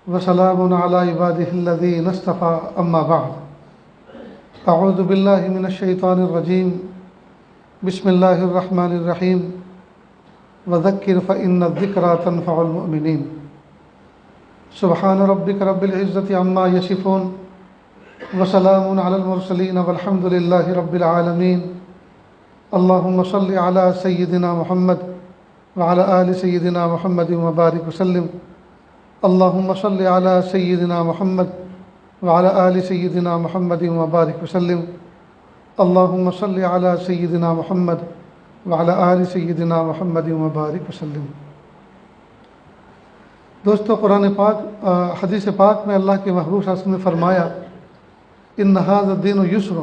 وسلام على عباده الذين اصطفى أما بعد أعوذ بالله من الشيطان الرجيم بسم الله الرحمن الرحيم وذكر فإن الذكرى تنفع المؤمنين سبحان ربك رب العزة عما يصفون وسلام على المرسلين والحمد لله رب العالمين اللهم صل على سيدنا محمد وعلى آل سيدنا محمد وبارك وسلم اللهم صل على سيدنا محمد وعلى آل سيدنا محمد وبارك وسلم اللهم صل على سيدنا محمد وعلى آل سيدنا محمد وبارك وسلم۔ دوستو، قرآن پاک حدیث پاک میں اللہ کے محبوب صلی اللہ علیہ وسلم نے فرمایا ان ھذا الدین یسر،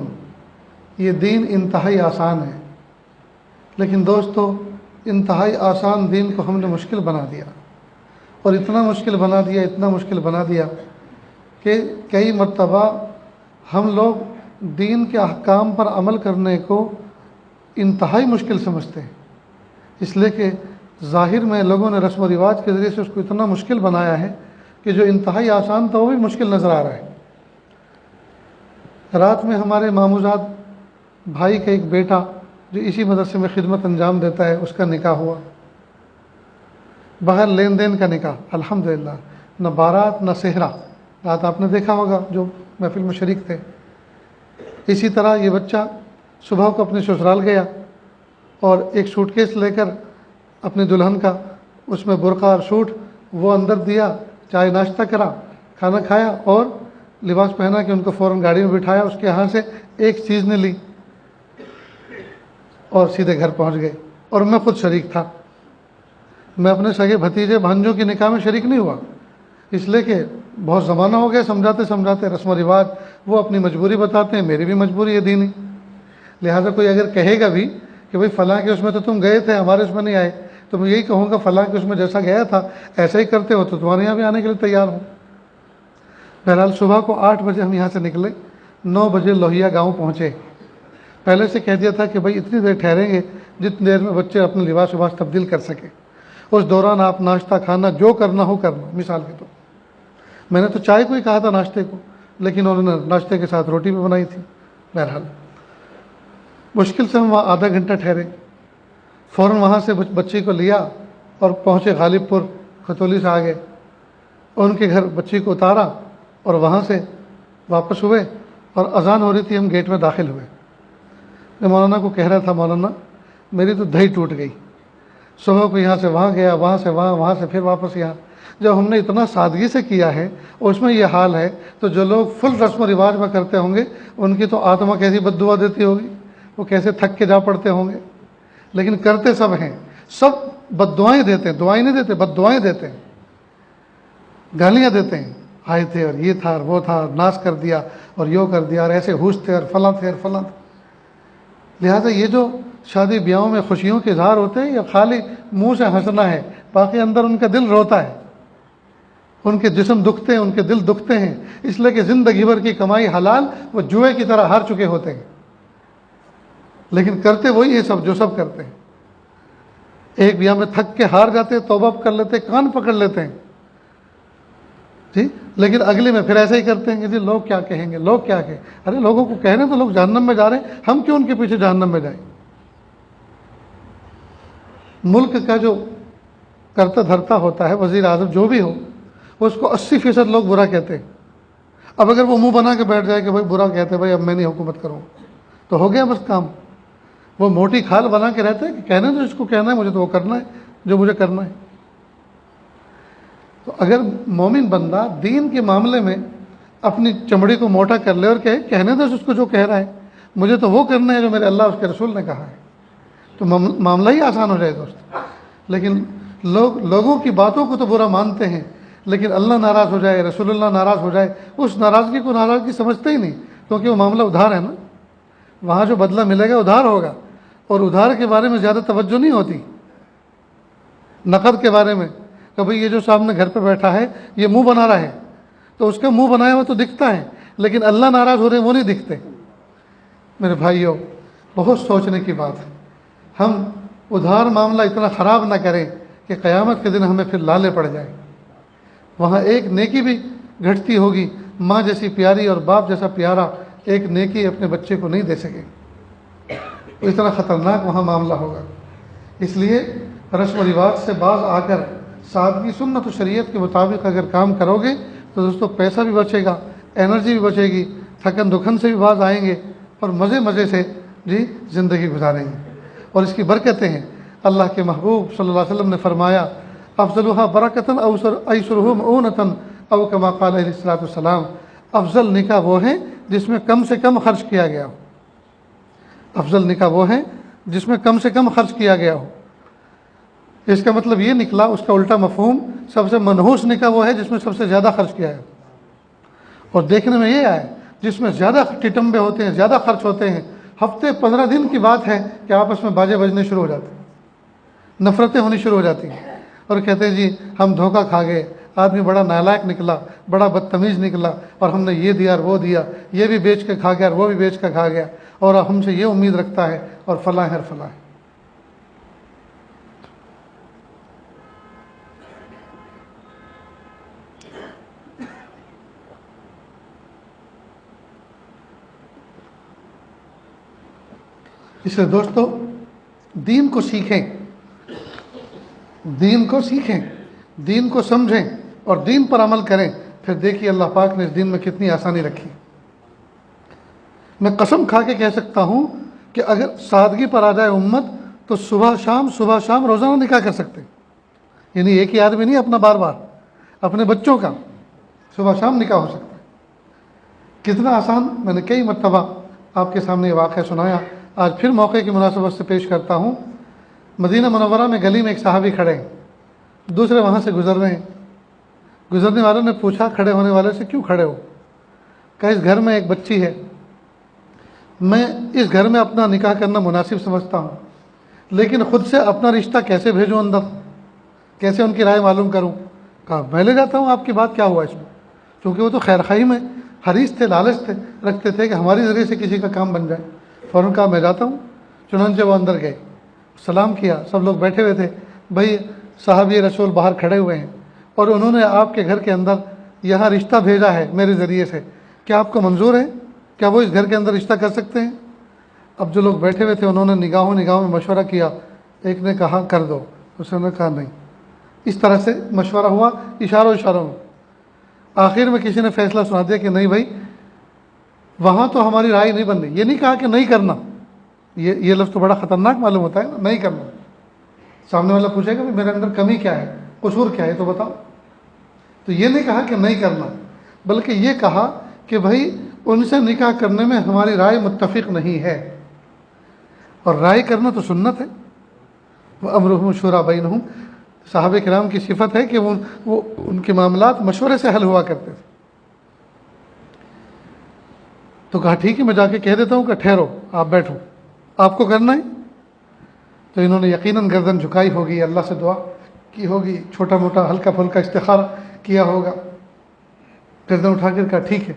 یہ دین انتہائی آسان ہے۔ لیکن دوستو، انتہائی آسان دین کو ہم نے مشکل بنا دیا، اور اتنا مشکل بنا دیا کہ کئی مرتبہ ہم لوگ دین کے احکام پر عمل کرنے کو انتہائی مشکل سمجھتے ہیں، اس لیے کہ ظاہر میں لوگوں نے رسم و رواج کے ذریعے سے اس کو اتنا مشکل بنایا ہے کہ جو انتہائی آسان تھا وہ بھی مشکل نظر آ رہا ہے۔ رات میں ہمارے ماموزاد بھائی کا ایک بیٹا جو اسی مدرسے میں خدمت انجام دیتا ہے، اس کا نکاح ہوا، بغیر لین دین کا نکاح، الحمدللہ، نہ بارات نہ صحرا۔ رات آپ نے دیکھا ہوگا جو محفل میں شریک تھے۔ اسی طرح یہ بچہ صبح کو اپنے سسرال گیا اور ایک سوٹ کیس لے کر اپنی دلہن کا، اس میں برقع اور سوٹ وہ اندر دیا، چائے ناشتہ کرا، کھانا کھایا اور لباس پہنا کہ ان کو فوراً گاڑی میں بٹھایا، اس کے ہاتھ سے ایک چیز نے لی اور سیدھے گھر پہنچ گئے۔ اور میں خود شریک تھا، میں اپنے سگے بھتیجے بھانجوں کی نکاح میں شریک نہیں ہوا، اس لیے کہ بہت زمانہ ہو گیا سمجھاتے رسم و رواج وہ اپنی مجبوری بتاتے ہیں، میری بھی مجبوری ہے دینی۔ لہٰذا کوئی اگر کہے گا بھی کہ بھئی فلاں کے اس میں تو تم گئے تھے، ہمارے اس میں نہیں آئے، تو میں یہی کہوں گا فلاں کے اس میں جیسا گیا تھا ایسا ہی کرتے ہو تو تمہارے یہاں بھی آنے کے لیے تیار ہوں۔ بہرحال صبح کو 8 بجے ہم یہاں سے نکلے، 9 بجے لوہیا گاؤں پہنچے۔ پہلے سے کہہ دیا تھا کہ بھئی اتنی دیر ٹھہریں گے جتنی دیر میں بچے اپنے لباس تبدیل کر سکیں، اس دوران آپ ناشتہ کھانا جو کرنا ہو کرنا۔ مثال کے طور میں نے تو چائے کو ہی کہا تھا ناشتے کو، لیکن انہوں نے ناشتے کے ساتھ روٹی بھی بنائی تھی۔ بہرحال مشکل سے ہم وہاں آدھا گھنٹہ ٹھہرے، فوراً وہاں سے بچی کو لیا اور پہنچے غالب پور، کھتولی سے آگے ان کے گھر بچی کو اتارا اور وہاں سے واپس ہوئے، اور اذان ہو رہی تھی، ہم گیٹ میں داخل ہوئے۔ میں مولانا کو کہہ رہا تھا مولانا میری تو دہی ٹوٹ گئی، صبح کو یہاں سے وہاں گیا، وہاں سے وہاں سے پھر واپس یہاں۔ جب ہم نے اتنا سادگی سے کیا ہے اور اس میں یہ حال ہے تو جو لوگ فل رسم و رواج میں کرتے ہوں گے ان کی تو آتما کیسی بد دعا دیتی ہوگی، وہ کیسے تھک کے جا پڑتے ہوں گے۔ لیکن کرتے سب ہیں، سب بد دعائیں دیتے ہیں، دعائیں نہیں دیتے، بد دعائیں دیتے ہیں، گالیاں دیتے ہیں، آئے تھے اور یہ تھا اور وہ تھا، ناش کر دیا اور یوں کر دیا اور ایسے ہوش تھے اور فلاں تھے اور فلاں تھے۔ لہٰذا یہ جو شادی بیاہوں میں خوشیوں کے اظہار ہوتے ہیں، یہ خالی منہ سے ہنسنا ہے، باقی اندر ان کا دل روتا ہے، ان کے جسم دکھتے ہیں، ان کے دل دکھتے ہیں، اس لیے کہ زندگی بھر کی کمائی حلال وہ جوئے کی طرح ہار چکے ہوتے ہیں، لیکن کرتے وہی ہے سب جو سب کرتے ہیں۔ ایک بیاہ میں تھک کے ہار جاتے ہیں، توبہ کر لیتے ہیں، کان پکڑ لیتے ہیں جی، لیکن اگلے میں پھر ایسا ہی کرتے ہیں کہ جی لوگ کیا کہیں گے، لوگ کیا کہیں۔ ارے لوگوں کو کہہ رہے ہیں تو لوگ جہنم میں جا رہے ہیں، ہم کیوں ان کے پیچھے جہنم میں جائیں۔ ملک کا جو کرتا دھرتا ہوتا ہے، وزیر اعظم جو بھی ہو، اس کو 80% لوگ برا کہتے ہیں۔ اب اگر وہ منہ بنا کے بیٹھ جائے کہ بھائی برا کہتے ہیں، بھائی اب میں نہیں حکومت کروں، تو ہو گیا بس کام۔ وہ موٹی کھال بنا کے رہتے ہیں کہ کہنا تو اس کو کہنا ہے، مجھے تو وہ کرنا ہے جو مجھے کرنا ہے۔ تو اگر مومن بندہ دین کے معاملے میں اپنی چمڑی کو موٹا کر لے اور کہے کہنے دو اس کو جو کہہ رہا ہے، مجھے تو وہ کرنا ہے جو میرے اللہ اس کے رسول نے کہا ہے، تو معاملہ ہی آسان ہو جائے دوست۔ لیکن لوگوں کی باتوں کو تو برا مانتے ہیں، لیکن اللہ ناراض ہو جائے، رسول اللہ ناراض ہو جائے، اس ناراضگی کو ناراضگی سمجھتے ہی نہیں، کیونکہ وہ معاملہ ادھار ہے نا، وہاں جو بدلہ ملے گا ادھار ہوگا، اور ادھار کے بارے میں زیادہ توجہ نہیں ہوتی۔ نقد کے بارے میں کہ بھئی یہ جو سامنے گھر پہ بیٹھا ہے یہ منہ بنا رہا ہے، تو اس کا منہ بنایا ہوا تو دکھتا ہے، لیکن اللہ ناراض ہو رہے ہیں وہ نہیں دکھتے۔ میرے بھائیوں، بہت سوچنے کی بات ہے، ہم ادھار معاملہ اتنا خراب نہ کریں کہ قیامت کے دن ہمیں پھر لالے پڑ جائیں۔ وہاں ایک نیکی بھی گھٹتی ہوگی، ماں جیسی پیاری اور باپ جیسا پیارا ایک نیکی اپنے بچے کو نہیں دے سکے، اتنا خطرناک وہاں معاملہ ہوگا۔ اس لیے رسم و رواج سے باز آ کر سادگی سنت و شریعت کے مطابق اگر کام کرو گے تو دوستو پیسہ بھی بچے گا، انرجی بھی بچے گی، تھکن دکھن سے بھی باز آئیں گے اور مزے سے زندگی گزاریں گے، اور اس کی برکتیں ہیں۔ اللہ کے محبوب صلی اللہ علیہ وسلم نے فرمایا افضلها برکتن ایسرہ معونتن او کما قال علیہ الصلوۃ والسلام، افضل نکاح وہ ہے جس میں کم سے کم خرچ کیا گیا ہو، افضل نکاح وہ ہے جس میں کم سے کم خرچ کیا گیا ہو۔ اس کا مطلب یہ نکلا، اس کا الٹا مفہوم، سب سے منحوس نکاح وہ ہے جس میں سب سے زیادہ خرچ کیا ہے، اور دیکھنے میں یہ آئے جس میں زیادہ ٹٹمبے ہوتے ہیں، زیادہ خرچ ہوتے ہیں، ہفتے 15 دن کی بات ہے کہ آپس میں باجے بجنے شروع ہو جاتے ہیں، نفرتیں ہونی شروع ہو جاتی ہیں، اور کہتے ہیں جی ہم دھوکہ کھا گئے، آدمی بڑا نالائق نکلا، بڑا بدتمیز نکلا، اور ہم نے یہ دیا اور وہ دیا، یہ بھی بیچ کے کھا گیا اور وہ بھی بیچ کے کھا گیا، اور ہم سے یہ امید رکھتا ہے، اور فلاں ہے فلاں ہے۔ اس لیے دوستو دین کو سیکھیں، دین کو سیکھیں، دین کو سمجھیں اور دین پر عمل کریں، پھر دیکھیے اللہ پاک نے اس دین میں کتنی آسانی رکھی۔ میں قسم کھا کے کہہ سکتا ہوں کہ اگر سادگی پر آ جائے امت تو صبح شام روزانہ نکاح کر سکتے، یعنی ایک ہی آدمی نہیں، اپنا بار بار اپنے بچوں کا صبح شام نکاح ہو سکتا ہے۔ کتنا آسان، میں نے کئی مرتبہ آپ کے سامنے یہ واقعہ سنایا، آج پھر موقع کی مناسبت سے پیش کرتا ہوں۔ مدینہ منورہ میں گلی میں ایک صحابی کھڑے ہیں، دوسرے وہاں سے گزر رہے ہیں، گزرنے والوں نے پوچھا کھڑے ہونے والے سے کیوں کھڑے ہو؟ کہ اس گھر میں ایک بچی ہے، میں اس گھر میں اپنا نکاح کرنا مناسب سمجھتا ہوں، لیکن خود سے اپنا رشتہ کیسے بھیجوں اندر، کیسے ان کی رائے معلوم کروں؟ کہا میں لے جاتا ہوں، آپ کی بات کیا ہوا اس میں؟ کیونکہ وہ تو خیر خواہی میں حریص تھے، لالچ تھے، رکھتے تھے کہ ہماری ذریعے سے کسی کا کام بن جائے۔ فوراً کہا میں جاتا ہوں۔ چنانچہ وہ اندر گئے، سلام کیا، سب لوگ بیٹھے ہوئے تھے، بھائی صحابی رسول باہر کھڑے ہوئے ہیں اور انہوں نے آپ کے گھر کے اندر یہاں رشتہ بھیجا ہے میرے ذریعے سے، کیا آپ کو منظور ہے؟ کیا وہ اس گھر کے اندر رشتہ کر سکتے ہیں؟ اب جو لوگ بیٹھے ہوئے تھے انہوں نے نگاہوں میں مشورہ کیا، ایک نے کہا کر دو، دوسرے نے کہا نہیں، اس طرح سے مشورہ ہوا اشاروں میں۔ آخر میں کسی نے فیصلہ سنا دیا کہ نہیں بھائی وہاں تو ہماری رائے نہیں بن رہی۔ یہ نہیں کہا کہ نہیں کرنا، یہ لفظ تو بڑا خطرناک معلوم ہوتا ہے نا، نہیں کرنا۔ سامنے والا پوچھے گا میرے اندر کمی کیا ہے، قصور کیا ہے تو بتاؤ۔ تو یہ نہیں کہا کہ نہیں کرنا، بلکہ یہ کہا کہ بھائی ان سے نکاح کرنے میں ہماری رائے متفق نہیں ہے، اور رائے کرنا تو سنت ہے۔ وَأَمْرُهُمْ شُورَىٰ بَيْنَهُمْ، صحابہ کرام کی صفت ہے کہ وہ ان کے معاملات مشورے سے حل ہوا کرتے تھے۔ تو کہا ٹھیک ہے میں جا کے کہہ دیتا ہوں کہ ٹھہرو آپ بیٹھو، آپ کو کرنا ہے۔ تو انہوں نے یقیناً گردن جھکائی ہوگی، اللہ سے دعا کی ہوگی، چھوٹا موٹا ہلکا پھلکا استخارہ کیا ہوگا، گردن اٹھا کر کہا ٹھیک ہے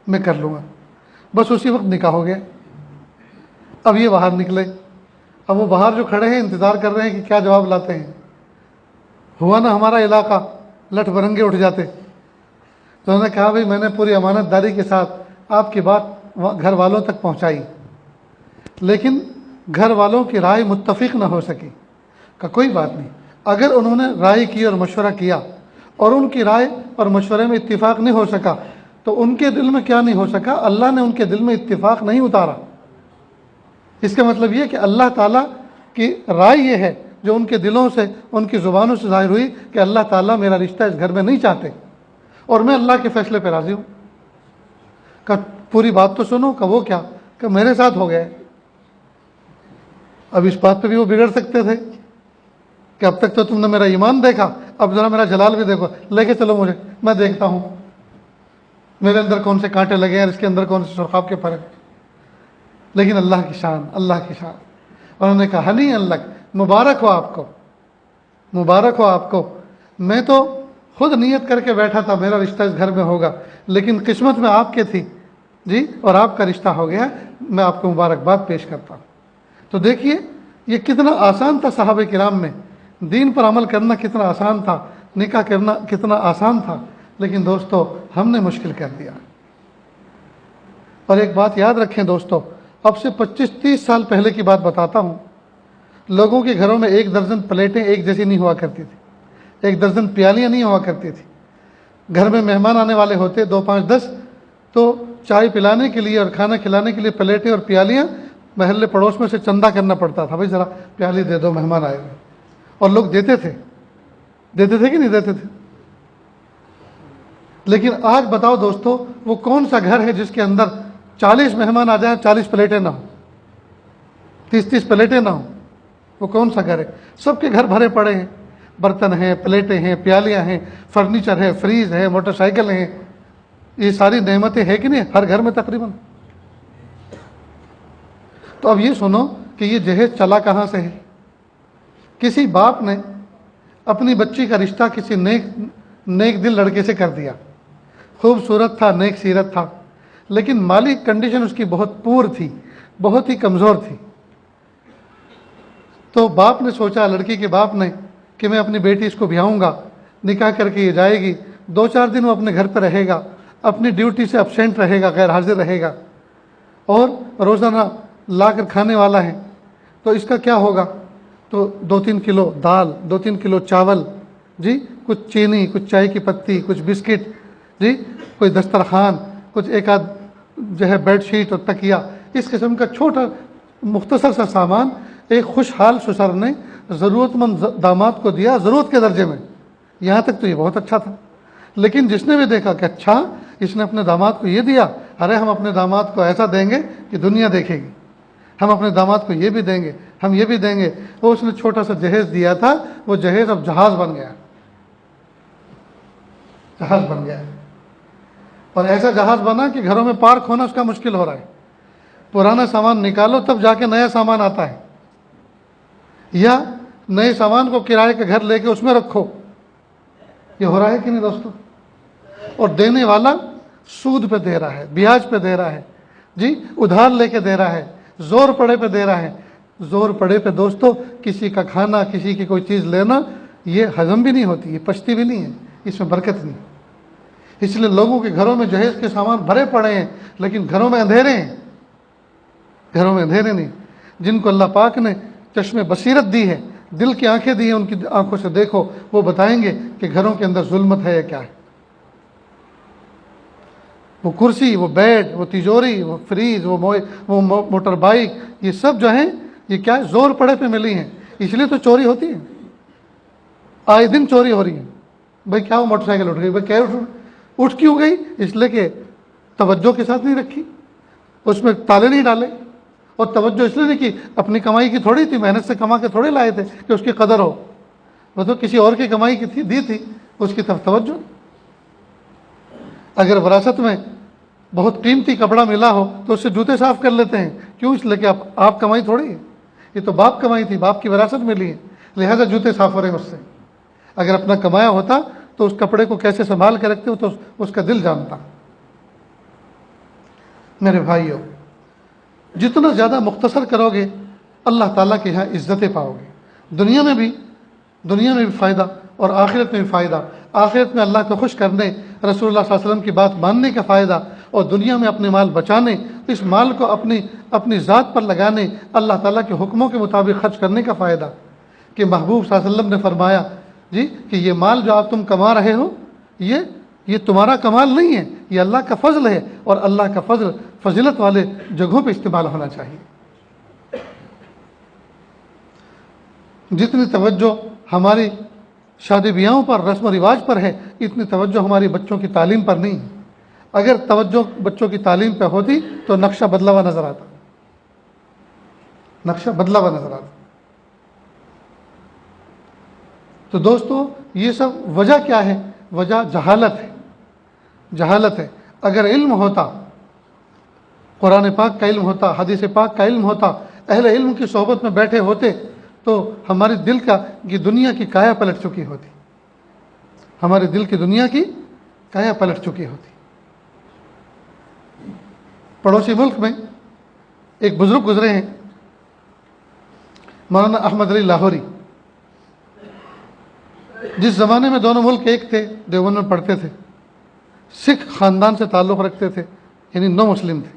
میں کر لوں گا۔ بس اسی وقت نکاح ہو گیا۔ اب یہ باہر نکلے، اب وہ باہر جو کھڑے ہیں انتظار کر رہے ہیں کہ کیا جواب لاتے ہیں۔ ہوا نا ہمارا علاقہ لٹھ برنگے اٹھ جاتے۔ تو انہوں نے کہا بھائی میں نے پوری امانت داری کے ساتھ آپ کی بات گھر والوں تک پہنچائی، لیکن گھر والوں کی رائے متفق نہ ہو سکی۔ کہ کوئی بات نہیں، اگر انہوں نے رائے کی اور مشورہ کیا اور ان کی رائے اور مشورے میں اتفاق نہیں ہو سکا تو ان کے دل میں کیا نہیں ہو سکا، اللہ نے ان کے دل میں اتفاق نہیں اتارا۔ اس کا مطلب یہ کہ اللہ تعالیٰ کی رائے یہ ہے جو ان کے دلوں سے ان کی زبانوں سے ظاہر ہوئی کہ اللہ تعالیٰ میرا رشتہ اس گھر میں نہیں چاہتے اور میں اللہ کے فیصلے پہ راضی ہوں۔ کہ پوری بات تو سنو، کہ وہ کیا، کہ میرے ساتھ ہو گئے۔ اب اس بات پہ بھی وہ بگڑ سکتے تھے کہ اب تک تو تم نے میرا ایمان دیکھا، اب ذرا میرا جلال بھی دیکھو، لے کے چلو مجھے، میں دیکھتا ہوں میرے اندر کون سے کانٹے لگے ہیں، اس کے اندر کون سے سرخاب کے فرق۔ لیکن اللہ کی شان، اللہ کی شان، انہوں نے کہا نہیں اللہ، مبارک ہو آپ کو، مبارک ہو آپ کو، میں تو خود نیت کر کے بیٹھا تھا میرا رشتہ اس گھر میں ہوگا، لیکن قسمت میں آپ کے تھی جی، اور آپ کا رشتہ ہو گیا، میں آپ کو مبارکباد پیش کرتا ہوں۔ تو دیکھیے یہ کتنا آسان تھا، صحابہ کرام میں دین پر عمل کرنا کتنا آسان تھا، نکاح کرنا کتنا آسان تھا۔ لیکن دوستو ہم نے مشکل کر دیا۔ اور ایک بات یاد رکھیں دوستو، اب سے 25-30 سال پہلے کی بات بتاتا ہوں، لوگوں کے گھروں میں 1 درجن پلیٹیں ایک جیسی نہیں ہوا کرتی تھی، 1 درجن پیالیاں نہیں ہوا کرتی تھی۔ گھر میں مہمان آنے والے ہوتے 2, 5, 10، تو چائے پلانے کے لیے اور کھانا کھلانے کے لیے پلیٹیں اور پیالیاں محلے پڑوس میں سے چندہ کرنا پڑتا تھا، بھائی ذرا پیالی دے دو، مہمان آئے ہوئے، اور لوگ دیتے تھے کہ نہیں دیتے تھے؟ لیکن آج بتاؤ دوستو، وہ کون سا گھر ہے جس کے اندر 40 مہمان آ جائیں 40 پلیٹیں نہ ہوں، 30 پلیٹیں نہ ہوں؟ وہ کون سا گھر ہے؟ سب کے گھر بھرے پڑے ہیں، برتن ہیں، پلیٹیں ہیں، پیالیاں ہیں، فرنیچر ہے، فریج ہے، موٹر سائیکل ہیں، یہ ساری نعمتیں ہیں کہ نہیں ہر گھر میں تقریباً؟ تو اب یہ سنو کہ یہ جہیز چلا کہاں سے ہے؟ کسی باپ نے اپنی بچی کا رشتہ کسی نیک دل لڑکے سے کر دیا، خوبصورت تھا، نیک سیرت تھا، لیکن مالی کنڈیشن اس کی بہت پور تھی، بہت ہی کمزور تھی۔ تو باپ نے سوچا، لڑکی کے باپ نے، کہ میں اپنی بیٹی اس کو بیاؤں گا، نکاح کر کے یہ جائے گی، 2-4 دن وہ اپنے گھر پہ رہے گا، اپنی ڈیوٹی سے ابسینٹ رہے گا، غیر حاضر رہے گا، اور روزانہ لا کر کھانے والا ہے، تو اس کا کیا ہوگا؟ تو 2-3 کلو دال، 2-3 کلو چاول، جی کچھ چینی، کچھ چائے کی پتی، کچھ بسکٹ، جی کوئی دسترخوان، کچھ ایک آدھ جو ہے بیڈ شیٹ اور تکیہ، اس قسم کا چھوٹا مختصر سا سامان ایک خوشحال سسر نے ضرورت مند داماد کو دیا، ضرورت کے درجے میں۔ یہاں تک تو یہ بہت اچھا تھا، لیکن جس نے بھی دیکھا کہ اچھا اس نے اپنے داماد کو یہ دیا، ارے ہم اپنے داماد کو ایسا دیں گے کہ دنیا دیکھے گی، ہم اپنے داماد کو یہ بھی دیں گے، ہم یہ بھی دیں گے۔ وہ اس نے چھوٹا سا جہیز دیا تھا، وہ جہیز اب جہاز بن گیا، جہاز بن گیا، اور ایسا جہاز بنا کہ گھروں میں پارک ہونا اس کا مشکل ہو رہا ہے۔ پرانا سامان نکالو تب جا کے نیا سامان آتا ہے، یا نئے سامان کو کرائے کے گھر لے کے اس میں رکھو۔ یہ ہو رہا ہے کہ نہیں دوستو؟ اور دینے والا سود پہ دے رہا ہے، بیاج پہ دے رہا ہے، جی ادھار لے کے دے رہا ہے، زور پڑے پہ دے رہا ہے۔ زور پڑے پہ دوستو کسی کا کھانا، کسی کی کوئی چیز لینا، یہ ہضم بھی نہیں ہوتی، یہ پچتی بھی نہیں ہے، اس میں برکت نہیں۔ اس لیے لوگوں کے گھروں میں جہیز کے سامان بھرے پڑے ہیں، لیکن گھروں میں اندھیرے ہیں، گھروں میں اندھیرے نہیں۔ جن کو اللہ پاک نے چشم بصیرت دی ہے، دل کی آنکھیں دی ہیں، ان کی آنکھوں سے دیکھو، وہ بتائیں گے کہ گھروں کے اندر ظلمت ہے یا کیا ہے۔ وہ کرسی، وہ بیڈ، وہ تجوری، وہ فریج، وہ موٹر بائک، یہ سب جو ہیں یہ کیا ہے؟ زور پڑے پہ ملی ہیں، اس لیے تو چوری ہوتی ہے، آئے دن چوری ہو رہی ہے۔ بھائی کیا وہ موٹر سائیکل اٹھ گئی؟ بھائی کیا اٹھ کیوں گئی؟ اس لیے کہ توجہ کے ساتھ نہیں رکھی، اس میں تالے نہیں ڈالے، اور توجہ اس لیے نہیں کی، اپنی کمائی کی تھوڑی تھی، محنت سے کما کے تھوڑے لائے تھے کہ اس کی قدر ہو، وہ تو کسی اور کی کمائی کی تھی، دی تھی، اس کی طرف توجہ۔ اگر وراثت میں بہت قیمتی کپڑا ملا ہو تو اس سے جوتے صاف کر لیتے ہیں، کیوں؟ اس لیے کہ آپ کمائی تھوڑی ہے، یہ تو باپ کمائی تھی، باپ کی وراثت ملی ہے، لہذا جوتے صاف ہو رہے ہیں اس سے۔ اگر اپنا کمایا ہوتا تو اس کپڑے کو کیسے سنبھال کے رکھتے ہو تو اس کا دل جانتا۔ میرے بھائیو، جتنا زیادہ مختصر کرو گے اللہ تعالیٰ کے یہاں عزتیں پاؤ گے، دنیا میں بھی فائدہ اور آخرت میں بھی فائدہ۔ آخرت میں اللہ کو خوش کرنے، رسول اللہ صلی اللہ علیہ وسلم کی بات ماننے کا فائدہ، اور دنیا میں اپنے مال بچانے، اس مال کو اپنی ذات پر لگانے، اللہ تعالیٰ کے حکموں کے مطابق خرچ کرنے کا فائدہ۔ کہ محبوب صلی اللہ علیہ وسلم نے فرمایا جی کہ یہ مال جو آپ تم کما رہے ہو، یہ تمہارا کمال نہیں ہے، یہ اللہ کا فضل ہے، اور اللہ کا فضل فضیلت والے جگہوں پہ استعمال ہونا چاہیے۔ جتنی توجہ ہماری شادی بیاہوں پر، رسم و رواج پر ہے، اتنی توجہ ہماری بچوں کی تعلیم پر نہیں ہے۔ اگر توجہ بچوں کی تعلیم پہ ہوتی تو نقشہ بدلا ہوا نظر آتا، نقشہ بدلا ہوا نظر آتا۔ تو دوستو یہ سب وجہ کیا ہے؟ وجہ جہالت ہے، جہالت ہے۔ اگر علم ہوتا، قرآن پاک کا علم ہوتا، حدیث پاک کا علم ہوتا، اہل علم کی صحبت میں بیٹھے ہوتے، تو ہمارے دل کی دنیا کی کایا پلٹ چکی ہوتی، ہمارے دل کی دنیا کی کایا پلٹ چکی ہوتی۔ پڑوسی ملک میں ایک بزرگ گزرے ہیں، مولانا احمد علی لاہوری۔ جس زمانے میں دونوں ملک ایک تھے، دیوبند میں پڑھتے تھے، سکھ خاندان سے تعلق رکھتے تھے، یعنی نو مسلم تھے۔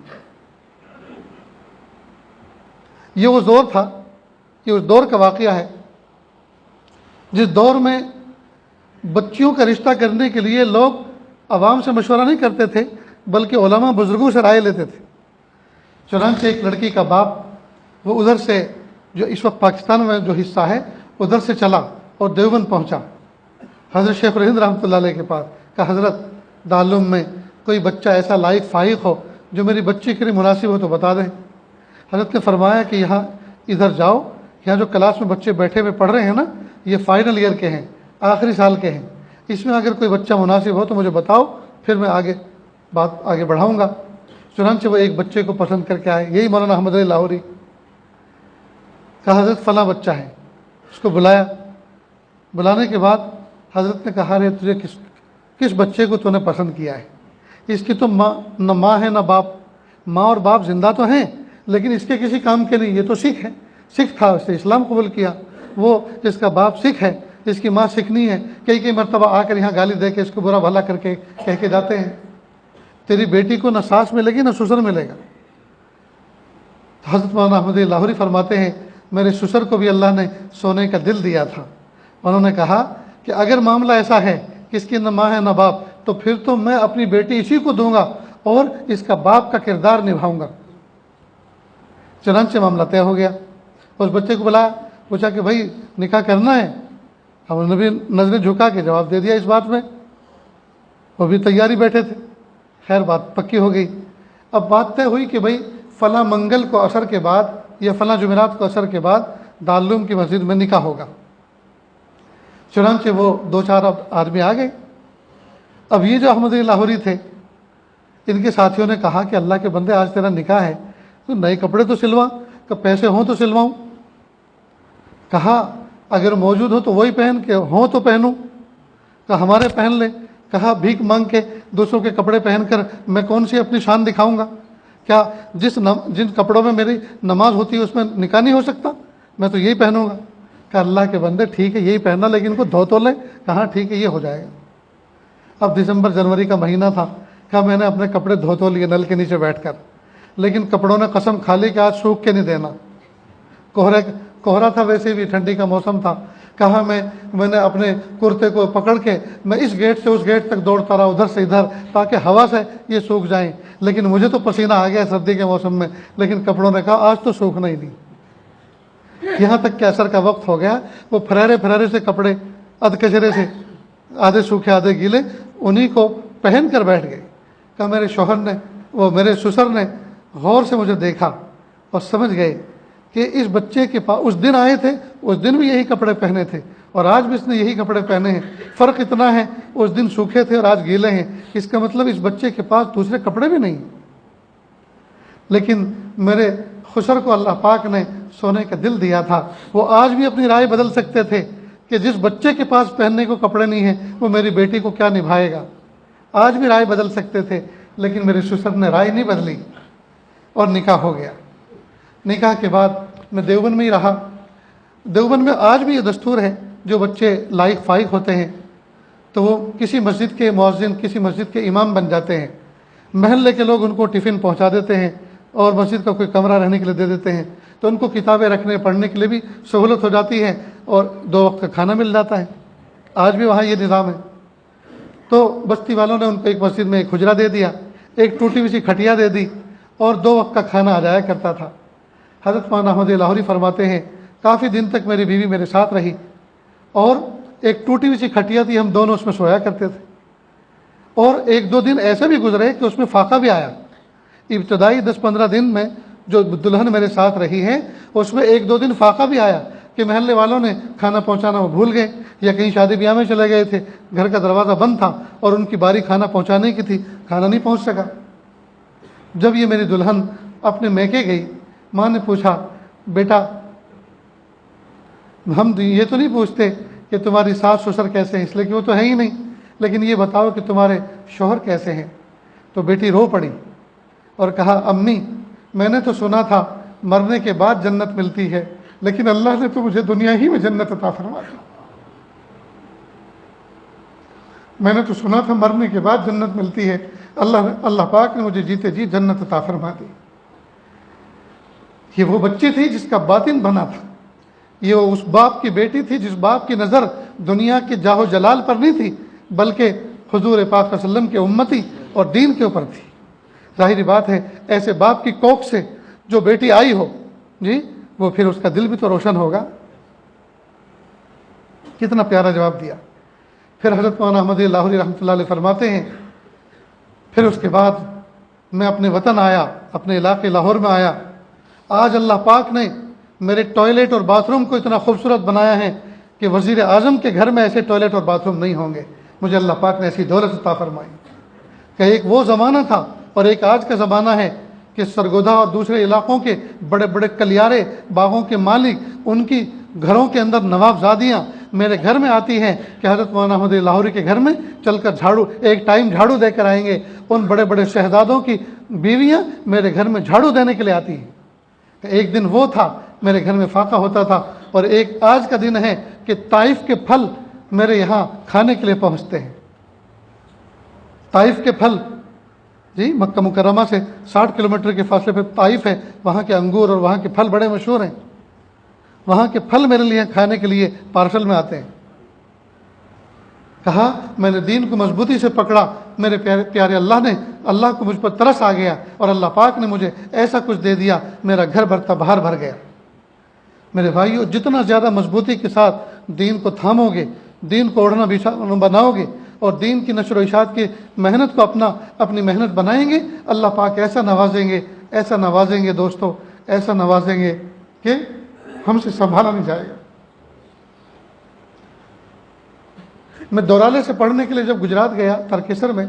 یہ وہ دور تھا، یہ اس دور کا واقعہ ہے جس دور میں بچیوں کا رشتہ کرنے کے لیے لوگ عوام سے مشورہ نہیں کرتے تھے بلکہ علماء بزرگوں سے رائے لیتے تھے۔ چنانچہ ایک لڑکی کا باپ وہ ادھر سے، جو اس وقت پاکستان میں جو حصہ ہے، ادھر سے چلا اور دیوبند پہنچا حضرت شیخ الہند رحمۃ اللہ علیہ کے پاس، کہ حضرت دارالعلوم میں کوئی بچہ ایسا لائق فائق ہو جو میری بچی کے لیے مناسب ہو تو بتا دیں۔ حضرت نے فرمایا کہ یہاں ادھر جاؤ، یہاں جو کلاس میں بچے بیٹھے ہوئے پڑھ رہے ہیں نا، یہ فائنل ایئر کے ہیں، آخری سال کے ہیں، اس میں اگر کوئی بچہ مناسب ہو تو مجھے بتاؤ، پھر میں بات آگے بڑھاؤں گا۔ چنانچہ وہ ایک بچے کو پسند کر کے آئے، یہی مولانا احمد علی لاہوری۔ کہا حضرت فلاں بچہ ہے، اس کو بلایا۔ بلانے کے بعد حضرت نے کہا رے تجھے کس بچے کو تو نے پسند کیا ہے؟ اس کی تو نہ ماں ہے نہ باپ، ماں اور باپ زندہ تو ہیں لیکن اس کے کسی کام کے نہیں، یہ تو سکھ ہے، سکھ تھا، اس نے اسلام قبول کیا، وہ جس کا باپ سکھ ہے، اس کی ماں سکھ نہیں ہے، کئی مرتبہ آ کر یہاں گالی دے کے اس کو برا بھلا کر کے کہہ کے جاتے ہیں، تیری بیٹی کو نہ ساس ملے گی نہ سسر ملے گا۔ حضرت مولانا احمد لاہوری فرماتے ہیں میرے سسر کو بھی اللہ نے سونے کا دل دیا تھا، انہوں نے کہا کہ اگر معاملہ ایسا ہے کہ اس کی نہ ماں ہے نہ باپ، تو پھر تو میں اپنی بیٹی اسی کو دوں گا اور اس کا باپ کا کردار نبھاؤں گا۔ چنانچہ معاملہ طے ہو گیا، اس بچے کو بلایا، پوچھا کہ بھائی نکاح کرنا ہے؟ ہم نے بھی نظریں جھکا کے جواب دے دیا اس بات میں، وہ بھی تیاری بیٹھے تھے۔ خیر بات پکی ہو گئی۔ اب بات طے ہوئی کہ بھائی فلاں منگل کو عصر کے بعد یا فلاں جمعرات کو عصر کے بعد دارالعلوم کی مسجد میں نکاح ہوگا۔ چنانچہ وہ 2-4 آدمی آ گئے۔ اب یہ جو احمد علی لاہوری تھے، ان کے ساتھیوں نے کہا کہ اللہ کے بندے آج تیرا نکاح ہے تو نئے کپڑے تو سلوا، کہ پیسے ہوں تو سلواؤں۔ کہا اگر موجود ہو تو وہی پہن کے، ہوں تو پہنوں، کہ ہمارے پہن لے۔ کہا بھیک مانگ کے دوسروں کے کپڑے پہن کر میں کون سی اپنی شان دکھاؤں گا؟ کیا جن کپڑوں میں میری نماز ہوتی ہے اس میں نکاح نہیں ہو سکتا؟ میں تو یہی پہنوں گا۔ کہ اللہ کے بندے ٹھیک ہے یہی پہننا، لیکن ان کو دھو تو لیں۔ کہاں ٹھیک ہے یہ ہو جائے گا۔ اب دسمبر جنوری کا مہینہ تھا، کہا میں نے اپنے کپڑے دھو تو لیے نل کے نیچے بیٹھ کر، لیکن کپڑوں نے قسم کھا لی کہ آج سوکھ کے نہیں دینا۔ کوہرا تھا، ویسے بھی ٹھنڈی کا موسم تھا۔ کہا میں نے اپنے کرتے کو پکڑ کے میں اس گیٹ سے اس گیٹ تک دوڑتا رہا، ادھر سے ادھر، تاکہ ہوا سے یہ سوکھ جائیں، لیکن مجھے تو پسینہ آ گیا سردی کے موسم میں، لیکن کپڑوں نے کہا آج تو سوکھنا ہی نہیں۔ یہاں تک کہ عصر کا وقت ہو گیا، وہ پھریرے سے کپڑے کچرے سے، آدھے سوکھے آدھے گیلے، انہی کو پہن کر بیٹھ گئے۔ کہ میرے شوہر نے، وہ میرے سسر نے غور سے مجھے دیکھا اور سمجھ گئے کہ اس بچے کے پاس اس دن آئے تھے، اس دن بھی یہی کپڑے پہنے تھے اور آج بھی اس نے یہی کپڑے پہنے ہیں، فرق اتنا ہے اس دن سوکھے تھے اور آج گیلے ہیں، اس کا مطلب اس بچے کے پاس دوسرے کپڑے بھی نہیں۔ لیکن میرے خسر کو اللہ پاک نے سونے کا دل دیا تھا، وہ آج بھی اپنی رائے بدل سکتے تھے کہ جس بچے کے پاس پہننے کو کپڑے نہیں ہیں وہ میری بیٹی کو کیا نبھائے گا۔ آج بھی رائے بدل سکتے تھے، لیکن میرے سسر نے رائے نہیں بدلی اور نکاح ہو گیا۔ نکاح کے بعد میں دیوبند میں ہی رہا۔ دیوبند میں آج بھی یہ دستور ہے، جو بچے لائق فائق ہوتے ہیں تو وہ کسی مسجد کے مؤذن، کسی مسجد کے امام بن جاتے ہیں، محلے کے لوگ ان کو ٹفن پہنچا دیتے ہیں اور مسجد کا کوئی کمرہ رہنے کے لیے دے دیتے ہیں، تو ان کو کتابیں رکھنے پڑھنے کے لیے بھی سہولت ہو جاتی ہے اور 2 وقت کا کھانا مل جاتا ہے۔ آج بھی وہاں یہ نظام ہے۔ تو بستی والوں نے ان کو ایک مسجد میں ایک حجرہ دے دیا، ایک ٹوٹی ہوئی سی کھٹیا دے دی اور 2 وقت کا کھانا آ جایا کرتا تھا۔ حضرت مولانا احمد لاہوری فرماتے ہیں کافی دن تک میری بیوی میرے ساتھ رہی اور ایک ٹوٹی ہوئی سی کھٹیا تھی، ہم دونوں اس میں سویا کرتے تھے، اور 1-2 دن ایسے بھی گزرے کہ اس میں فاقہ بھی آیا۔ ابتدائی 10-15 دن میں جو دلہن میرے ساتھ رہی ہے اس میں 1-2 دن فاقہ بھی آیا کہ محلے والوں نے کھانا پہنچانا وہ بھول گئے، یا کہیں شادی بیاہ میں چلے گئے تھے، گھر کا دروازہ بند تھا اور ان کی باری کھانا پہنچانے کی تھی، کھانا نہیں پہنچ سکا۔ جب یہ میری دلہن اپنے میکے گئی، ماں نے پوچھا بیٹا ہم یہ تو نہیں پوچھتے کہ تمہاری ساس سسر کیسے ہیں، اس لیے کہ وہ تو ہے ہی نہیں، لیکن یہ بتاؤ کہ تمہارے شوہر کیسے ہیں۔ تو بیٹی رو پڑی اور کہا امی میں نے تو سنا تھا مرنے کے بعد جنت ملتی ہے، لیکن اللہ نے تو مجھے دنیا ہی میں جنت عطا فرما دی۔ میں نے تو سنا تھا مرنے کے بعد جنت ملتی ہے، اللہ پاک نے مجھے جیتے جی جنت عطا فرما دی۔ یہ وہ بچی تھی جس کا باطن بنا تھا، یہ اس باپ کی بیٹی تھی جس باپ کی نظر دنیا کے جاہ و جلال پر نہیں تھی بلکہ حضور پاک صلی اللہ علیہ وسلم کے امتی اور دین کے اوپر تھی۔ ظاہری بات ہے ایسے باپ کی کوکھ سے جو بیٹی آئی ہو جی، وہ پھر اس کا دل بھی تو روشن ہوگا۔ کتنا پیارا جواب دیا۔ پھر حضرت مولانا احمد لاہوری رحمۃ اللہ علیہ فرماتے ہیں پھر اس کے بعد میں اپنے وطن آیا، اپنے علاقے لاہور میں آیا۔ آج اللہ پاک نے میرے ٹوائلٹ اور باتھ روم کو اتنا خوبصورت بنایا ہے کہ وزیر اعظم کے گھر میں ایسے ٹوائلٹ اور باتھ روم نہیں ہوں گے۔ مجھے اللہ پاک نے ایسی دولت عطا فرمائی کہ ایک وہ زمانہ تھا اور ایک آج کا زمانہ ہے کہ سرگودا اور دوسرے علاقوں کے بڑے بڑے کلیارے باغوں کے مالک، ان کی گھروں کے اندر نوابزادیاں میرے گھر میں آتی ہیں کہ حضرت مولانا احمد لاہوری کے گھر میں چل کر ایک ٹائم جھاڑو دے کر آئیں گے۔ ان بڑے بڑے شہزادوں کی بیویاں میرے گھر میں جھاڑو دینے کے لیے آتی ہیں۔ ایک دن وہ تھا میرے گھر میں فاقہ ہوتا تھا، اور ایک آج کا دن ہے کہ طائف کے پھل میرے یہاں کھانے کے لیے پہنچتے ہیں۔ طائف کے پھل جی، مکہ مکرمہ سے 60 کلومیٹر کے فاصلے پہ طائف ہے، وہاں کے انگور اور وہاں کے پھل بڑے مشہور ہیں۔ وہاں کے پھل میرے لیے کھانے کے لیے پارسل میں آتے ہیں۔ کہا میں نے دین کو مضبوطی سے پکڑا، میرے پیارے اللہ کو مجھ پر ترس آ گیا اور اللہ پاک نے مجھے ایسا کچھ دے دیا، میرا گھر بھرتا باہر بھر گیا۔ میرے بھائیو، جتنا زیادہ مضبوطی کے ساتھ دین کو تھامو گے، دین کو اوڑھنا بناؤ گے اور دین کی نشر و اشاعت کی محنت کو اپنی محنت بنائیں گے، اللہ پاک ایسا نوازیں گے دوستو، ایسا نوازیں گے کہ ہم سے سنبھالا نہیں جائے گا۔ میں دورالے سے پڑھنے کے لیے جب گجرات گیا ترکیسر میں،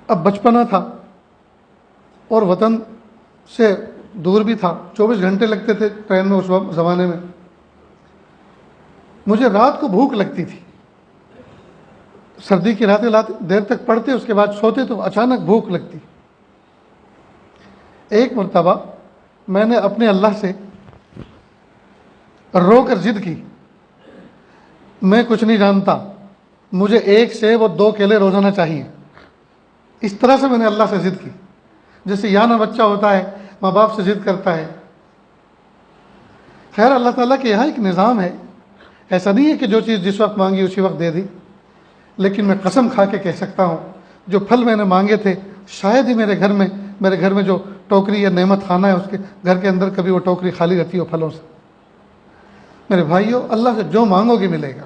اب بچپنا تھا اور وطن سے دور بھی تھا، 24 گھنٹے لگتے تھے ٹرین میں اس وقت زمانے میں۔ مجھے رات کو بھوک لگتی تھی، سردی کی راتیں دیر تک پڑھتے اس کے بعد سوتے تو اچانک بھوک لگتی۔ ایک مرتبہ میں نے اپنے اللہ سے رو کر ضد کی، میں کچھ نہیں جانتا، مجھے 1 سیب اور 2 کیلے روزانہ چاہیے۔ اس طرح سے میں نے اللہ سے ضد کی، جیسے یہاں بچہ ہوتا ہے ماں باپ سے ضد کرتا ہے۔ خیر اللہ تعالیٰ کے یہاں ایک نظام ہے، ایسا نہیں ہے کہ جو چیز جس وقت مانگی اسی وقت دے دی، لیکن میں قسم کھا کے کہہ سکتا ہوں جو پھل میں نے مانگے تھے شاید ہی میرے گھر میں جو ٹوکری یا نعمت خانہ ہے اس کے گھر کے اندر کبھی وہ ٹوکری خالی رہتی ہو پھلوں سے۔ میرے بھائیوں، اللہ سے جو مانگو گے ملے گا،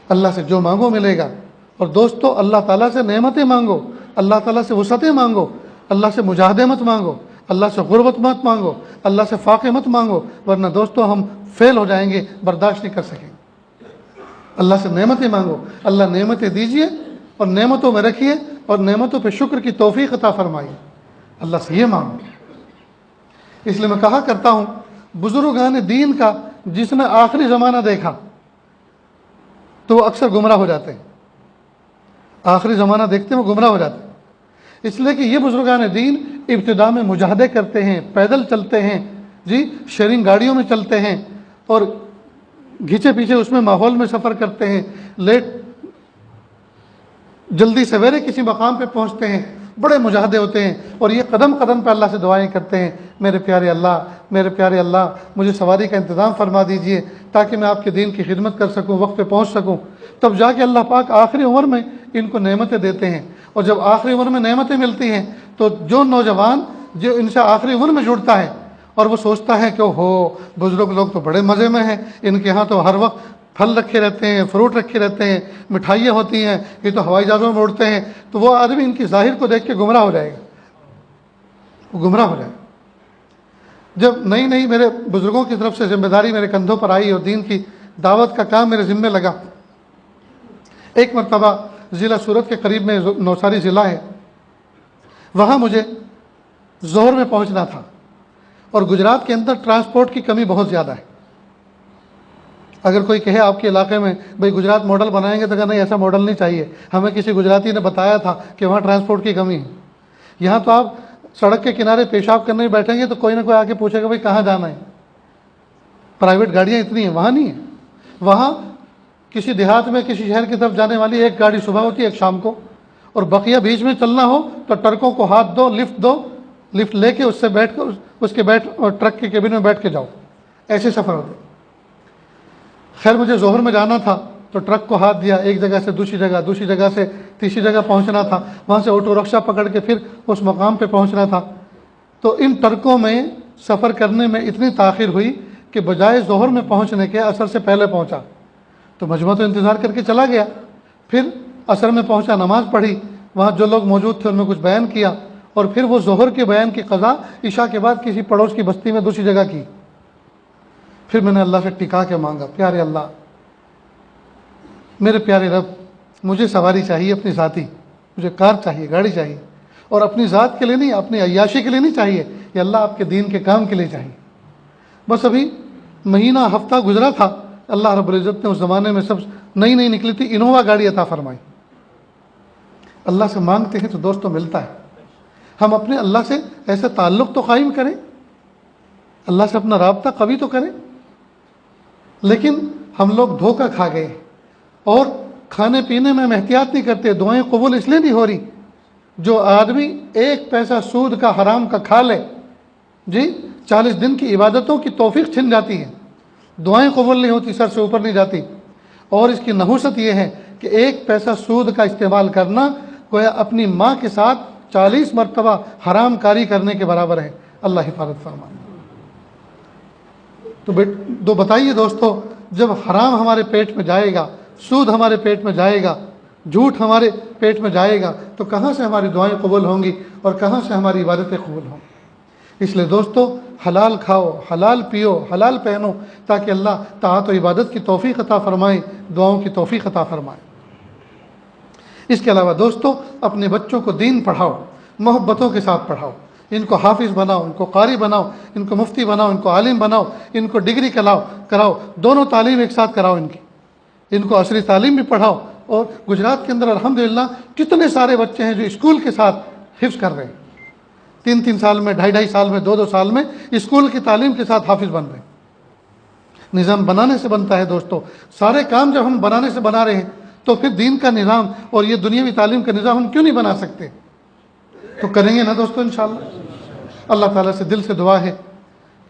اللہ سے جو مانگو ملے گا۔ اور دوستو، اللہ تعالیٰ سے نعمتیں مانگو، اللہ تعالیٰ سے وسعتیں مانگو، اللہ سے مجاہدے مت مانگو، اللہ سے غربت مت مانگو، اللہ سے فاقے مت مانگو، ورنہ دوستو ہم فیل ہو جائیں گے، برداشت نہیں کر سکیں گے۔ اللہ سے نعمتیں مانگو، اللہ نعمتیں دیجئے اور نعمتوں میں رکھیے اور نعمتوں پہ شکر کی توفیق عطا فرمائیے، اللہ سے یہ مانگو۔ اس لیے میں کہا کرتا ہوں بزرگان دین کا جس نے آخری زمانہ دیکھا تو وہ اکثر گمراہ ہو جاتے ہیں، آخری زمانہ دیکھتے ہیں وہ گمراہ ہو جاتے ہیں، اس لیے کہ یہ بزرگان دین ابتدا میں مجاہدے کرتے ہیں، پیدل چلتے ہیں جی، شیئرنگ گاڑیوں میں چلتے ہیں اور گھچے پیچھے اس میں ماحول میں سفر کرتے ہیں، جلدی سویرے کسی مقام پہ پہنچتے ہیں، بڑے مجاہدے ہوتے ہیں اور یہ قدم قدم پہ اللہ سے دعائیں کرتے ہیں، میرے پیارے اللہ مجھے سواری کا انتظام فرما دیجئے تاکہ میں آپ کے دین کی خدمت کر سکوں، وقت پہ پہنچ سکوں۔ تب جا کے اللہ پاک آخری عمر میں ان کو نعمتیں دیتے ہیں، اور جب آخری عمر میں نعمتیں ملتی ہیں تو جو نوجوان جو ان سے آخری عمر میں جڑتا ہے اور وہ سوچتا ہے کہ بزرگ لوگ تو بڑے مزے میں ہیں، ان کے ہاں تو ہر وقت پھل رکھے رہتے ہیں، فروٹ رکھے رہتے ہیں، مٹھائیاں ہوتی ہیں، یہ تو ہوائی جہازوں میں اڑتے ہیں، تو وہ آدمی ان کی ظاہر کو دیکھ کے گمراہ ہو جائے گا، وہ گمراہ ہو جائے گا۔ جب نئی میرے بزرگوں کی طرف سے ذمہ داری میرے کندھوں پر آئی اور دین کی دعوت کا کام میرے ذمہ لگا، ایک مرتبہ ضلع سورت کے قریب میں نوساری ضلع ہے، وہاں مجھے ظہر میں پہنچنا تھا، اور گجرات کے اندر ٹرانسپورٹ کی کمی بہت زیادہ ہے۔ اگر کوئی کہے آپ کے علاقے میں بھئی گجرات ماڈل بنائیں گے تو کہا نہیں ایسا ماڈل نہیں چاہیے، ہمیں کسی گجراتی نے بتایا تھا کہ وہاں ٹرانسپورٹ کی کمی ہے۔ یہاں تو آپ سڑک کے کنارے پیشاب کرنے بیٹھیں گے تو کوئی نہ کوئی آ کے پوچھے گا بھئی کہاں جانا ہے، پرائیویٹ گاڑیاں اتنی ہیں، وہاں نہیں ہیں۔ وہاں کسی دیہات میں کسی شہر کی طرف جانے والی ایک گاڑی صبح ہوتی ہے ایک شام کو، اور بقیہ بیچ میں چلنا ہو تو ٹرکوں کو ہاتھ دو، لفٹ لے کے اس سے بیٹھ کر اس کے ٹرک کے کیبن میں بیٹھ کے جاؤ، ایسے سفر ہوتے۔ خیر مجھے ظہر میں جانا تھا تو ٹرک کو ہاتھ دیا، ایک جگہ سے دوسری جگہ سے تیسری جگہ پہنچنا تھا، وہاں سے آٹو رکشہ پکڑ کے پھر اس مقام پہ پہنچنا تھا۔ تو ان ٹرکوں میں سفر کرنے میں اتنی تاخیر ہوئی کہ بجائے ظہر میں پہنچنے کے عصر سے پہلے پہنچا۔ تو مجموعہ تو انتظار کر کے چلا گیا، پھر عصر میں پہنچا، نماز پڑھی، وہاں جو لوگ موجود تھے ان میں کچھ بیان کیا، اور پھر وہ ظہر کے بیان کی قضا عشاء کے بعد کسی پڑوس کی بستی میں دوسری جگہ کی۔ پھر میں نے اللہ سے ٹکا کے مانگا، پیارے اللہ، میرے پیارے رب، مجھے سواری چاہیے اپنی ذاتی، مجھے کار چاہیے، گاڑی چاہیے، اور اپنی ذات کے لیے نہیں، اپنی عیاشی کے لیے نہیں چاہیے، یہ اللہ آپ کے دین کے کام کے لیے چاہیے۔ بس ابھی مہینہ ہفتہ گزرا تھا، اللہ رب العزت نے اس زمانے میں سب نئی نکلی تھی انووا گاڑی عطا فرمائی۔ اللہ سے مانگتے ہیں تو دوستوں ملتا ہے۔ ہم اپنے اللہ سے ایسے تعلق تو قائم کریں، اللہ سے اپنا رابطہ قوی تو کریں، لیکن ہم لوگ دھوکہ کھا گئے اور کھانے پینے میں احتیاط نہیں کرتے۔ دعائیں قبول اس لیے نہیں ہو رہی، جو آدمی ایک پیسہ سود کا حرام کا کھا لے، 40 دن کی عبادتوں کی توفیق چھن جاتی ہے، دعائیں قبول نہیں ہوتی، سر سے اوپر نہیں جاتی۔ اور اس کی نحوست یہ ہے کہ ایک پیسہ سود کا استعمال کرنا گویا اپنی ماں کے ساتھ 40 مرتبہ حرام کاری کرنے کے برابر ہے۔ اللہ حفاظت فرمائے۔ تو بتائیے دوستو، جب حرام ہمارے پیٹ میں جائے گا، سود ہمارے پیٹ میں جائے گا، جھوٹ ہمارے پیٹ میں جائے گا، تو کہاں سے ہماری دعائیں قبول ہوں گی اور کہاں سے ہماری عبادتیں قبول ہوں گی؟ اس لیے دوستو، حلال کھاؤ، حلال پیو، حلال پہنو، تاکہ اللہ طاعت و عبادت کی توفیق عطا فرمائے، دعاؤں کی توفیق عطا فرمائے۔ اس کے علاوہ دوستو، اپنے بچوں کو دین پڑھاؤ، محبتوں کے ساتھ پڑھاؤ، ان کو حافظ بناؤ، ان کو قاری بناؤ، ان کو مفتی بناؤ، ان کو عالم بناؤ، ان کو ڈگری کراؤ، دونوں تعلیم ایک ساتھ کراؤ، ان کو عصری تعلیم بھی پڑھاؤ۔ اور گجرات کے اندر الحمدللہ کتنے سارے بچے ہیں جو اسکول کے ساتھ حفظ کر رہے ہیں، 3 سال میں، 2.5 سال میں، 2 سال میں اسکول کی تعلیم کے ساتھ حافظ بن رہے ہیں۔ نظام بنانے سے بنتا ہے دوستو، سارے کام جب ہم بنانے سے بنا رہے ہیں تو پھر دین کا نظام اور یہ دنیاوی تعلیم کا نظام ہم کیوں نہیں بنا سکتے؟ تو کریں گے نا دوستو انشاءاللہ۔ اللہ تعالیٰ سے دل سے دعا ہے،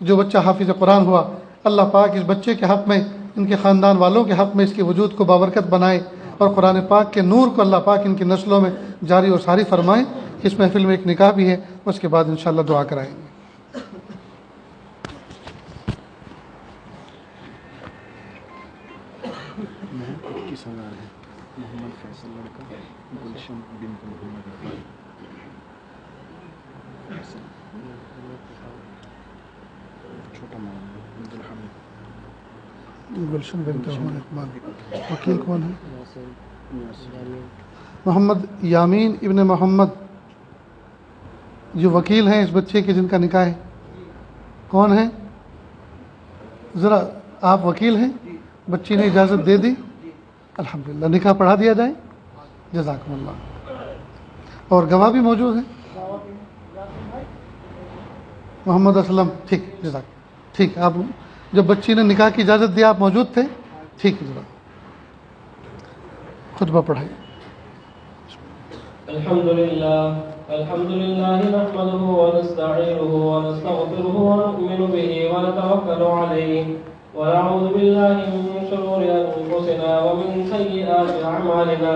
جو بچہ حافظ قرآن ہوا، اللہ پاک اس بچے کے حق میں، ان کے خاندان والوں کے حق میں اس کے وجود کو بابرکت بنائے، اور قرآن پاک کے نور کو اللہ پاک ان کی نسلوں میں جاری اور ساری فرمائیں۔ اس محفل میں ایک نکاح بھی ہے، اس کے بعد انشاءاللہ دعا کرائیں گے۔ محمد فیصل لڑکا، گلشن بنت محمد اقبال۔ چھوٹا محمد عبدالحمید، گلشن بنت محمد اقبال۔ وکیل کون ہے؟ محمد یامین ابن محمد، جو وکیل ہیں اس بچے کے جن کا نکاح ہے، کون ہیں؟ ذرا آپ وکیل ہیں، بچی نے اجازت دے دی، الحمدللہ، نکاح پڑھا دیا جائے، جزاکم اللہ۔ اور گواہ بھی موجود ہیں، محمد اسلم، ٹھیک، جزاک، ٹھیک، آپ جب بچی نے نکاح کی اجازت دیا آپ موجود تھے، ٹھیک ہے، جزاک، خطبہ پڑھائیے۔ الحمد لله نحمده ونستعينه ونستغفره ونؤمن به ونتوكل عليه ونعوذ بالله من شرور أنفسنا ومن سيئات أعمالنا،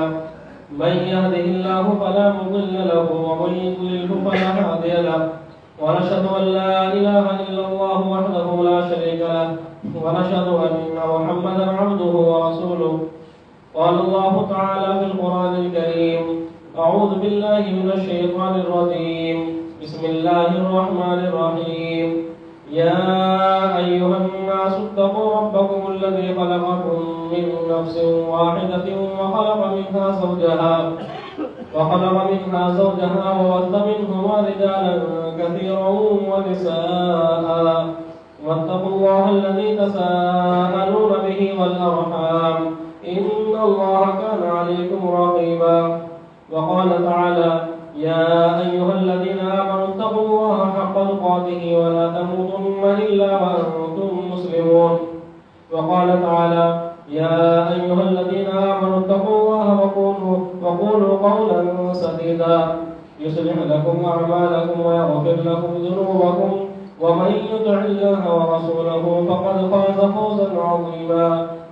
من يهده الله فلا مضل له ومن يضلل فلا هادي له، ونشهد أن لا إله إلا الله وحده لا شريك له، ونشهد أن محمدا عبده ورسوله۔ قال الله تعالى في القرآن الكريم: أعوذ بالله من الشيطان الرجيم، بسم الله الرحمن الرحيم، يا أيها الناس اتقوا ربكم الذي خلقكم من نفس واحدة وخلق منها زوجها وبث منهما رجالا كثيرا ونساء، واتقوا الله الذي تساءلون به والأرحام، إن الله كان عليكم رقيبا۔ وقال تعالى: يا أيها الذين آمنوا اتقوا الله حق تقاته ولا تموتن إلا وأنتم مسلمون۔ وقال تعالى: يا أيها الذين آمنوا اتقوا الله وقولوا قولا سديدا يصلح لكم أعمالكم ويغفر لكم ذنوبكم ومن يطع الله ورسوله فقد فاز فوزا عظيما.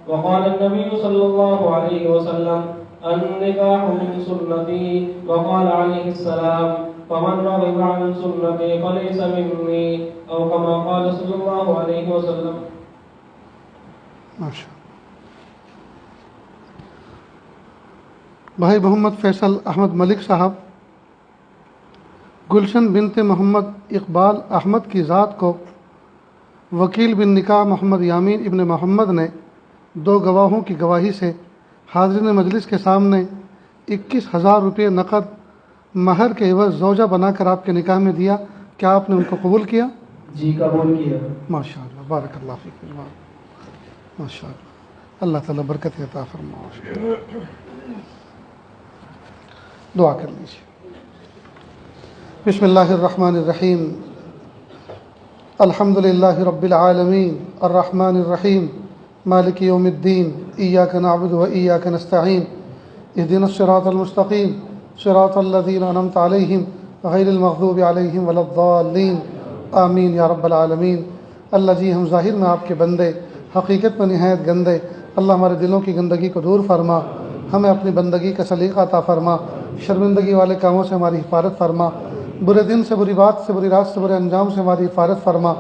وقال النبي صلى الله عليه وسلم النكاح من سنتي. وقال عليه السلام فمن رغب عن سنتي فليس مني، أو كما قال صلى الله عليه وسلم. ماشاء بھائی محمد فیصل احمد ملک صاحب گلشن بنت محمد اقبال احمد کی ذات کو وکیل بن نکاح محمد یامین ابن محمد نے 2 گواہوں کی گواہی سے حاضرین مجلس کے سامنے 21,000 روپے نقد مہر کے عوض زوجہ بنا کر آپ کے نکاح میں دیا. کیا آپ نے ان کو قبول کیا؟ جی قبول کیا. ماشاء اللہ، بارک اللہ فیک. ماشاء اللہ، اللہ تعالیٰ برکت عطا فرمائے. دعا کر لیجیے. بسم اللہ الرحمن الرحیم. الحمد للہ رب العالمین الرحمن الرحیم مالک یوم الدین. ایاک نعبد و ایاک نستعین. اہدنا الصراط المستقیم صراط الذین انعمت علیہم غیر المغضوب علیہم ولا الضالین. آمین یا رب العالمین. اللہ جی، ہم ظاہر میں آپ کے بندے، حقیقت میں نہایت گندے. اللہ ہمارے دلوں کی گندگی کو دور فرما، ہمیں اپنی بندگی کا سلیقہ عطا فرما، شرمندگی والے کاموں سے ہماری حفاظت فرما، برے دن سے، بری بات سے، بری رات سے، برے انجام سے ہماری حفاظت فرما،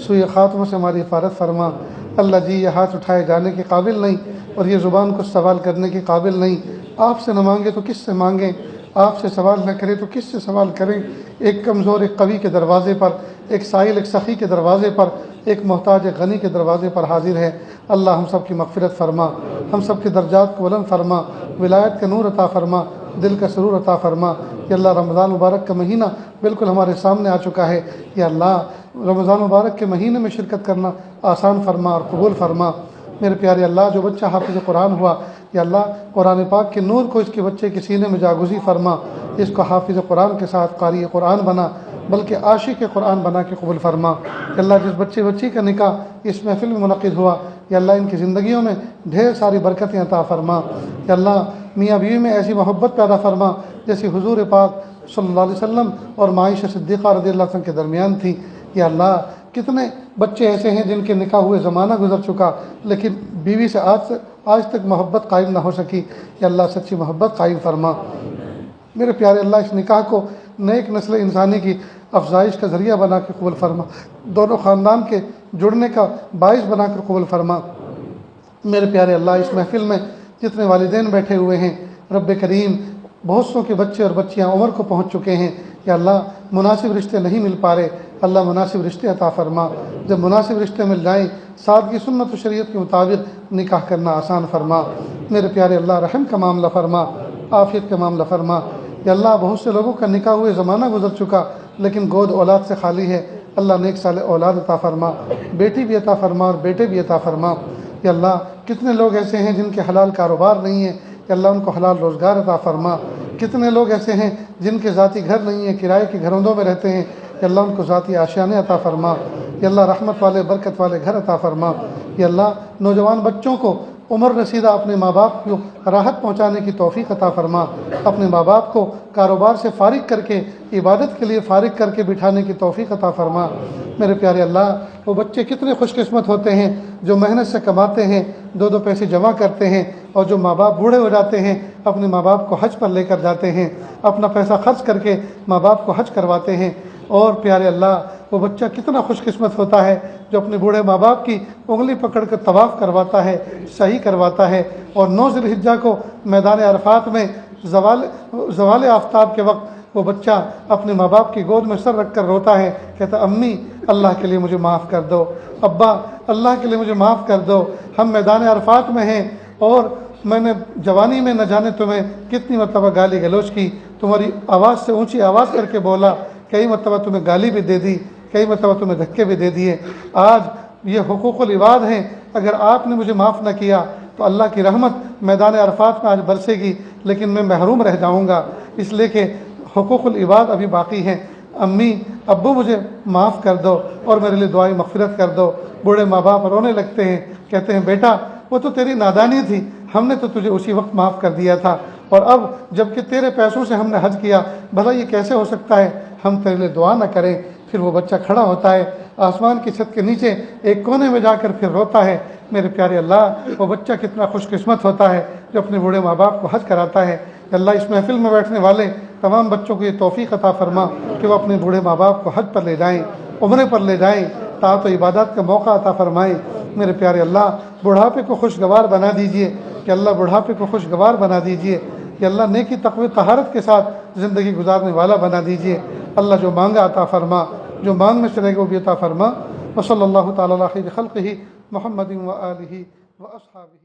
سوء خاتمہ سے ہماری حفاظت فرما. اللہ جی، یہ ہاتھ اٹھائے جانے کے قابل نہیں اور یہ زبان کو سوال کرنے کے قابل نہیں. آپ سے نہ مانگے تو کس سے مانگیں، آپ سے سوال نہ کرے تو کس سے سوال کریں. ایک کمزور ایک قوی کے دروازے پر، ایک سائل ایک سخی کے دروازے پر، ایک محتاج ایک غنی کے دروازے پر حاضر ہے. اللہ ہم سب کی مغفرت فرما، ہم سب کے درجات کو بلند فرما، ولایت کا نور عطا فرما، دل کا سرور عطا فرما. یا اللہ، رمضان مبارک کا مہینہ بالکل ہمارے سامنے آ چکا ہے. یا اللہ، رمضان مبارک کے مہینے میں شرکت کرنا آسان فرما اور قبول فرما. میرے پیارے اللہ، جو بچہ حافظ قرآن ہوا، یا اللہ قرآن پاک کے نور کو اس کے بچے کے سینے میں جاگزی فرما، اس کو حافظ قرآن کے ساتھ قاری قرآن بنا، بلکہ عاشق قرآن بنا کے قبول فرما. یا اللہ، جس بچے بچی کا نکاح اس محفل میں منعقد ہوا، یا اللہ ان کی زندگیوں میں ڈھیر ساری برکتیں عطا فرما. یا اللہ، میاں بیوی میں ایسی محبت پیدا فرما جیسی حضور پاک صلی اللہ علیہ وسلم اور معائشہ صدیقہ رضی اللہ عنہ کے درمیان تھی. یا اللہ، کتنے بچے ایسے ہیں جن کے نکاح ہوئے زمانہ گزر چکا لیکن بیوی سے آج تک محبت قائم نہ ہو سکی. یا اللہ، سچی محبت قائم فرما. میرے پیارے اللہ، اس نکاح کو نیک نسل انسانی کی افزائش کا ذریعہ بنا کے قبول فرما، دونوں خاندان کے جڑنے کا باعث بنا کر قبول فرما. میرے پیارے اللہ، اس محفل میں جتنے والدین بیٹھے ہوئے ہیں، رب کریم، بہت سو کے بچے اور بچیاں عمر کو پہنچ چکے ہیں. یا اللہ، مناسب رشتے نہیں مل پا رہے، اللہ مناسب رشتے عطا فرما. جب مناسب رشتے مل جائیں، سادگی سنت و شریعت کے مطابق نکاح کرنا آسان فرما. میرے پیارے اللہ، رحم کا معاملہ فرما، عافیت کا معاملہ فرما. یا اللہ، بہت سے لوگوں کا نکاح ہوئے زمانہ گزر چکا لیکن گود اولاد سے خالی ہے. اللہ نیک صالح اولاد عطا فرما، بیٹی بھی عطا فرما اور بیٹے بھی عطا فرما. یا اللہ، کتنے لوگ ایسے ہیں جن کے حلال کاروبار نہیں ہے، یا اللہ ان کو حلال روزگار عطا فرما. کتنے لوگ ایسے ہیں جن کے ذاتی گھر نہیں ہیں، کرائے کے گھروں میں رہتے ہیں، یا اللہ ان کو ذاتی آشیانے عطا فرما. یا اللہ، رحمت والے برکت والے گھر عطا فرما. یا اللہ، نوجوان بچوں کو عمر رسیدہ اپنے ماں باپ کو راحت پہنچانے کی توفیق عطا فرما. اپنے ماں باپ کو کاروبار سے فارغ کر کے عبادت کے لیے فارغ کر کے بٹھانے کی توفیق عطا فرما. میرے پیارے اللہ، وہ بچے کتنے خوش قسمت ہوتے ہیں جو محنت سے کماتے ہیں، 2 پیسے جمع کرتے ہیں، اور جو ماں باپ بوڑھے ہو جاتے ہیں اپنے ماں باپ کو حج پر لے کر جاتے ہیں، اپنا پیسہ خرچ کر کے ماں باپ کو حج کرواتے ہیں. اور پیارے اللہ، وہ بچہ کتنا خوش قسمت ہوتا ہے جو اپنے بوڑھے ماں باپ کی انگلی پکڑ کر طواف کرواتا ہے، صحیح کرواتا ہے. اور 9 ذی الحجہ کو میدان عرفات میں زوال آفتاب کے وقت وہ بچہ اپنے ماں باپ کی گود میں سر رکھ کر روتا ہے، کہتا امی اللہ کے لیے مجھے معاف کر دو، ابا اللہ کے لیے مجھے معاف کر دو. ہم میدان عرفات میں ہیں اور میں نے جوانی میں نہ جانے تمہیں کتنی مرتبہ گالی گلوچ کی، تمہاری آواز سے اونچی آواز کر کے بولا، کئی مرتبہ تمہیں گالی بھی دے دی، کئی مرتبہ تمہیں دھکے بھی دے دیے. آج یہ حقوق العباد ہیں، اگر آپ نے مجھے معاف نہ کیا تو اللہ کی رحمت میدان عرفات میں آج برسے گی لیکن میں محروم رہ جاؤں گا، اس لیے کہ حقوق العباد ابھی باقی ہیں. امی ابو مجھے معاف کر دو اور میرے لیے دعائیں مغفرت کر دو. بوڑھے ماں باپ رونے لگتے ہیں، کہتے ہیں بیٹا وہ تو تیری نادانی تھی، ہم نے تو تجھے اسی وقت معاف کر دیا تھا، اور اب جب کہ تیرے پیسوں سے ہم نے حج کیا، بھلا یہ کیسے ہو سکتا ہے ہم تیرے لیے دعا نہ کریں؟ پھر وہ بچہ کھڑا ہوتا ہے آسمان کی چھت کے نیچے ایک کونے میں جا کر پھر روتا ہے۔ میرے پیارے اللہ، وہ بچہ کتنا خوش قسمت ہوتا ہے جو اپنے بوڑھے ماں باپ کو حج کراتا ہے۔ کہ اللہ اس محفل میں بیٹھنے والے تمام بچوں کو یہ توفیق عطا فرما کہ وہ اپنے بوڑھے ماں باپ کو حج پر لے جائیں، عمرے پر لے جائیں، طاعت و عبادات کا موقع عطا فرمائیں۔ میرے پیارے اللہ، بڑھاپے کو خوشگوار بنا دیجئے، کہ اللہ بڑھاپے کو خوشگوار بنا دیجئے، کہ اللہ نیکی تقوی طہارت کے ساتھ زندگی گزارنے والا بنا دیجئے۔ اللہ جو مانگا عطا فرما، جو مانگ میں چلے گا وہ بھی عطا فرما۔ وصلی اللہ تعالی علی خیر خلقہ محمد و آلہ و اصحابہ۔